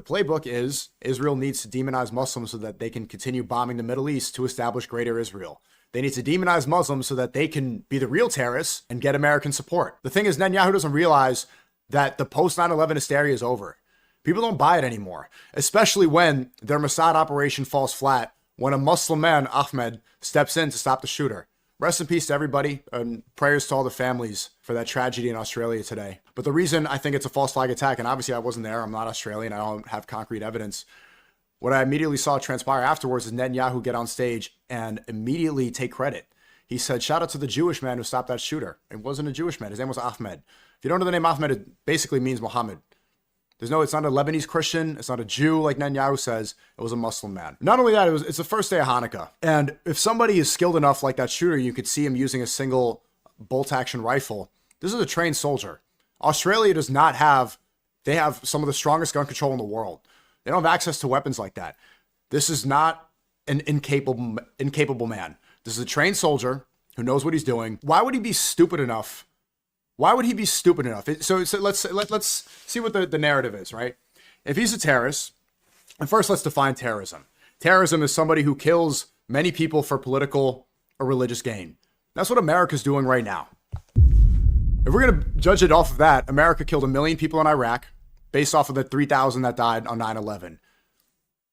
The playbook is Israel needs to demonize Muslims so that they can continue bombing the Middle East to establish greater Israel. They need to demonize Muslims so that they can be the real terrorists and get American support. The thing is, Netanyahu doesn't realize that the post 9/11 hysteria is over. People don't buy it anymore, especially when their Mossad operation falls flat, when a Muslim man, Ahmed, steps in to stop the shooter. Rest in peace to everybody, and prayers to all the families for that tragedy in Australia today. But the reason I think it's a false flag attack, and obviously I wasn't there, I'm not Australian, I don't have concrete evidence. What I immediately saw transpire afterwards is Netanyahu get on stage and immediately take credit. He said, shout out to the Jewish man who stopped that shooter. It wasn't a Jewish man. His name was Ahmed. If you don't know the name Ahmed, it basically means Muhammad. It's not a Lebanese Christian. It's not a Jew like Netanyahu says. It was a Muslim man. Not only that, it's the first day of Hanukkah. And if somebody is skilled enough like that shooter, you could see him using a single bolt action rifle. This is a trained soldier. Australia does not have, they have some of the strongest gun control in the world. They don't have access to weapons like that. This is not an incapable man. This is a trained soldier who knows what he's doing. Why would he be stupid enough? Why would he be stupid enough? So let's see what the narrative is, right? If he's a terrorist, and first let's define terrorism. Terrorism is somebody who kills many people for political or religious gain. That's what America's doing right now. If we're going to judge it off of that, America killed 1 million people in Iraq based off of the 3,000 that died on 9/11.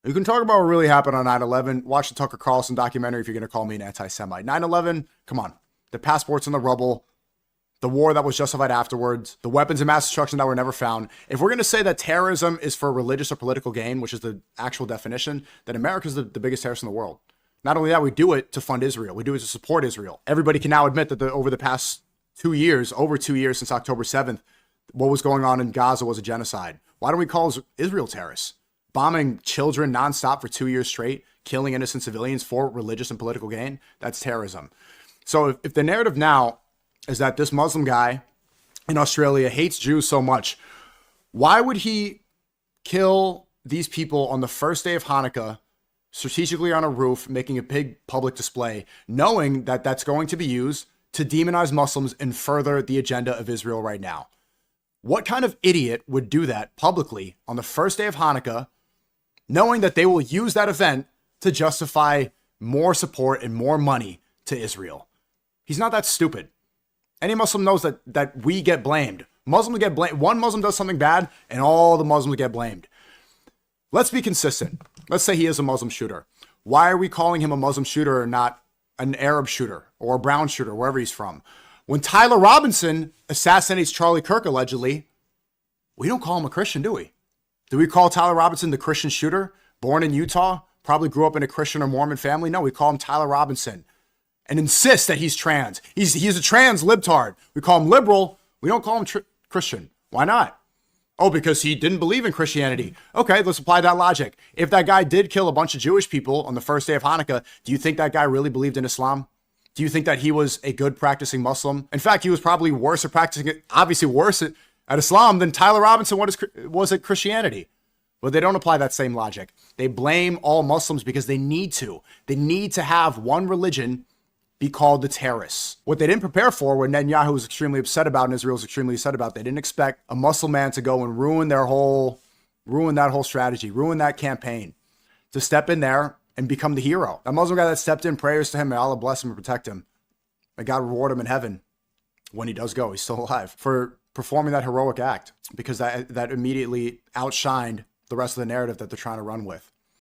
You can talk about what really happened on 9/11. Watch the Tucker Carlson documentary if you're going to call me an anti-Semite. 9/11, come on. The passports in the rubble. The war that was justified afterwards, the weapons of mass destruction that were never found. If we're going to say that terrorism is for religious or political gain, which is the actual definition, then America's the biggest terrorist in the world. Not only that, we do it to fund Israel. We do it to support Israel. Everybody can now admit that over the past 2 years, over 2 years since October 7th, what was going on in Gaza was a genocide. Why don't we call Israel terrorists? Bombing children nonstop for 2 years straight, killing innocent civilians for religious and political gain, that's terrorism. So if the narrative now is that this Muslim guy in Australia hates Jews so much, why would he kill these people on the first day of Hanukkah, strategically on a roof, making a big public display, knowing that that's going to be used to demonize Muslims and further the agenda of Israel right now? What kind of idiot would do that publicly on the first day of Hanukkah, knowing that they will use that event to justify more support and more money to Israel? He's not that stupid. Any Muslim knows that we get blamed. Muslims get blamed. One Muslim does something bad and all the Muslims get blamed. Let's be consistent. Let's say he is a Muslim shooter. Why are we calling him a Muslim shooter and not an Arab shooter or a brown shooter, wherever he's from? When Tyler Robinson assassinates Charlie Kirk, allegedly, we don't call him a Christian, do we? Do we call Tyler Robinson the Christian shooter? Born in Utah, probably grew up in a Christian or Mormon family? No, we call him Tyler Robinson and insist that he's trans. He's a trans libtard. We call him liberal. We don't call him Christian. Why not? Oh, because he didn't believe in Christianity. Okay, let's apply that logic. If that guy did kill a bunch of Jewish people on the first day of Hanukkah, do you think that guy really believed in Islam? Do you think that he was a good practicing Muslim? In fact, he was probably worse at practicing it, obviously worse at Islam than Tyler Robinson was at Christianity. But they don't apply that same logic. They blame all Muslims because they need to. They need to have one religion be called the terrorists. What they didn't prepare for, what Netanyahu was extremely upset about and Israel was extremely upset about, they didn't expect a Muslim man to go and ruin that whole strategy, ruin that campaign, to step in there and become the hero. That Muslim guy that stepped in, prayers to him, may Allah bless him and protect him. May God reward him in heaven when he does go. He's still alive for performing that heroic act, because that immediately outshined the rest of the narrative that they're trying to run with.